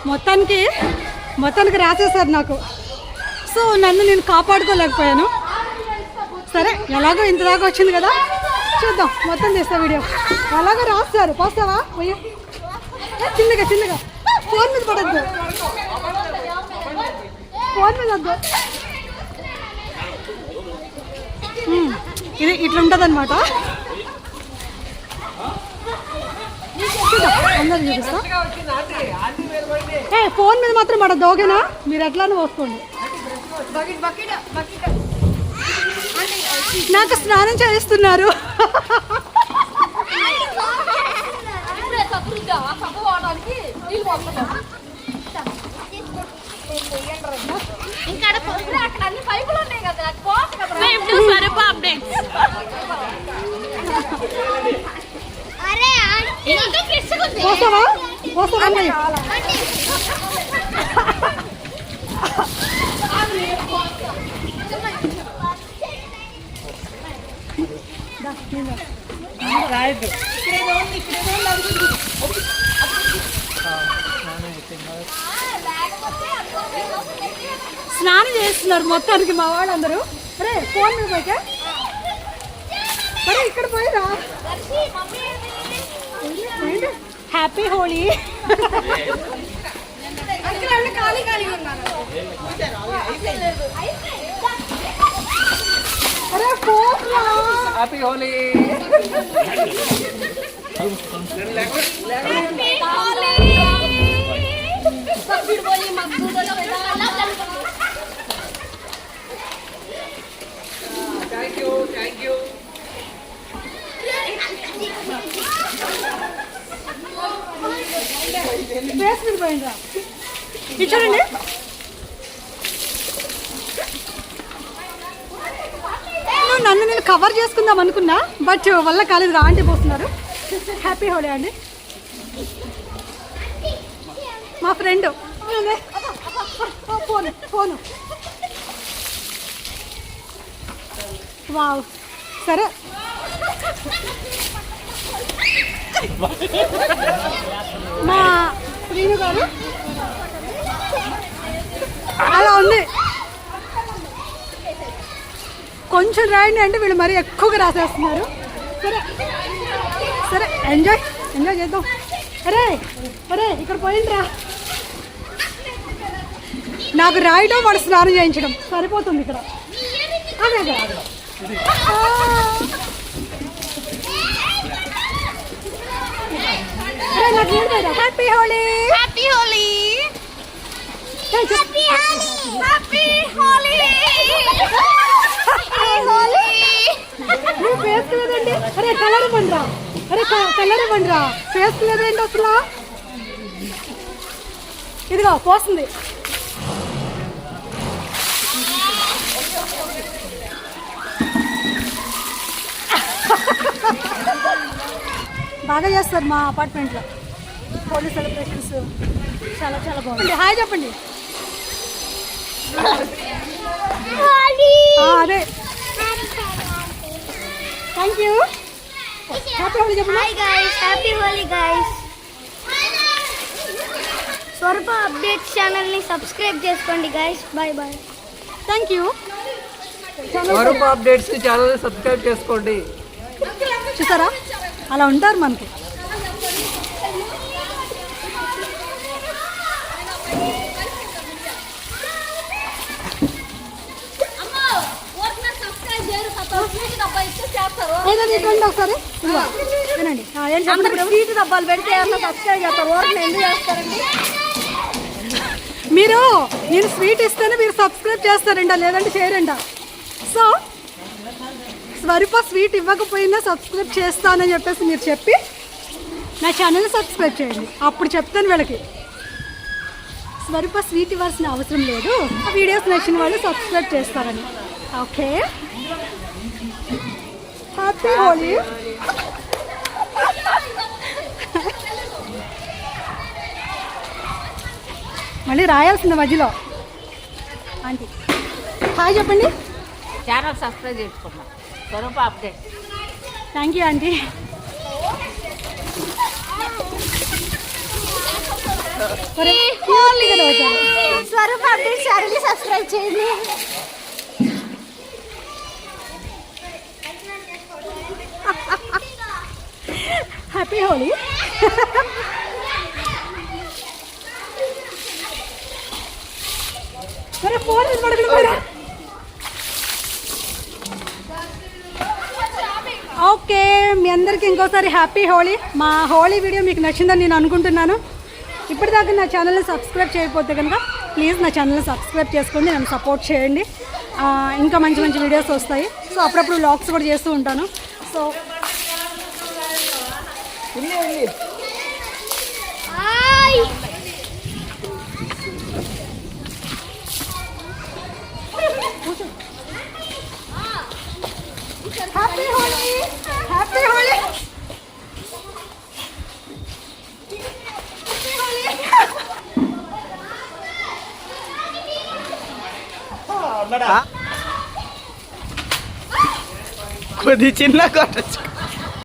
మొత్తానికి రాసేసారు నాకు. సో నన్ను నేను కాపాడుకోలేకపోయాను. సరే ఎలాగో ఇంతదాకా వచ్చింది కదా, చూద్దాం. మొత్తం చేస్తా వీడియో. ఎలాగో రాస్తారు. పోస్తావా? పోయి చిన్నగా ఫోన్ మీద పడద్దు, ఫోన్ మీద వద్దు. ఇది ఇట్లా ఉంటుంది అనమాట. అందరూ చూపిస్తా. ఫోన్ మీద మాత్రం పడద్దు, ఓకేనా? మీరు ఎట్లానో పోసుకోండి. నాకు స్నానం చేస్తున్నారు. స్నానం చేస్తున్నారు మొత్తానికి మా వాళ్ళందరూ. అరే ఫోన్ మీద పోయితే అరే ఇక్కడ పోయిరా. హ్యాపీ హోలీ. అరే phone happy Holi. Thank you. చూడండి, నన్ను నేను కవర్ చేసుకుందాం అనుకున్నా, బట్ వల్ల కాలేదు. ఆంటీ పోస్తున్నారు. హ్యాపీ హోలీ అండి. మా ఫ్రెండ్ ఫోను. వావ్. సరే మా శ్రీను గారు అలా ఉంది. కొంచెం రాయండి అంటే వీళ్ళు మరీ ఎక్కువగా రాసేస్తున్నారు. సరే ఎంజాయ్ చేద్దాం. అరే ఇక్కడ పోయిండ్రా. నాకు రాయడం వాడు స్నానం చేయించడం సరిపోతుంది ఇక్కడ. అదే happy Holi. Happy Holi. Happy Holi. Face లేదండి. అరే కలర్ ఇవ్వండిరా. ఫేస్ లేదండి అసలు. ఇదిగో పోస్తుంది. బాగా చేస్తారు మా అపార్ట్మెంట్లో హోలీ సెలబ్రేషన్స్. చాలా బాగుంది. హాయ్ చెప్పండి. అదే థ్యాంక్ యూ. హ్యాపీ హోలీ చెప్పండి. Happy Holi guys. Swaroopa updates ఛానల్ని సబ్స్క్రైబ్ చేసుకోండి guys. Bye. Thank you. Swaroopa updates ఛానల్ని సబ్స్క్రైబ్ చేసుకోండి. చూసారా అలా ఉంటారు మనకి. ఒకసారి స్వీట్ డబ్బాలు పెడితే సబ్స్క్రైబ్ చేస్తారు. ఎందుకు చేస్తారండి మీరు? నేను స్వీట్ ఇస్తేనే మీరు సబ్స్క్రైబ్ చేస్తారంట, లేదంటే చేయరంట. సో స్వరూప స్వీట్ ఇవ్వకపోయినా సబ్స్క్రైబ్ చేస్తానని చెప్పేసి మీరు చెప్పి నా ఛానల్ని సబ్స్క్రైబ్ చేయండి. అప్పుడు చెప్తాను వీళ్ళకి స్వరూప స్వీట్ ఇవ్వాల్సిన అవసరం లేదు, ఆ వీడియోస్ నచ్చిన వాళ్ళు సబ్స్క్రైబ్ చేస్తారని. ఓకే. హ్యాపీ హోలీ. మళ్ళీ రాయాల్సింది మధ్యలో. ఆంటీ హాయ్ చెప్పండి. ఛానల్ సబ్స్క్రైబ్ చేసుకున్నాం. స్వరూప అప్డేట్. Thank you aunty. మరి cute గా నవ్వుతారు. స్వరూప్ అప్డేట్ ఛానల్ ని సబ్స్క్రైబ్ చేయండి. హ్యాపీ హోలీ. మరి ఫోన్ పడకూడదు. ఓకే, మీ అందరికీ ఇంకోసారి హ్యాపీ హోలీ. మా హోలీ వీడియో మీకు నచ్చిందని నేను అనుకుంటున్నాను. ఇప్పటిదాకా నా ఛానల్ని సబ్స్క్రైబ్ చేయకపోతే కనుక ప్లీజ్ నా ఛానల్ని సబ్స్క్రైబ్ చేసుకోండి, నన్ను సపోర్ట్ చేయండి. ఇంకా మంచి మంచి వీడియోస్ వస్తాయి. సో అప్పుడప్పుడు వ్లాగ్స్ కూడా చేస్తూ ఉంటాను. So hi happy Holi, happy Holi. కొద్ది చిన్న కొట్టచ్చు.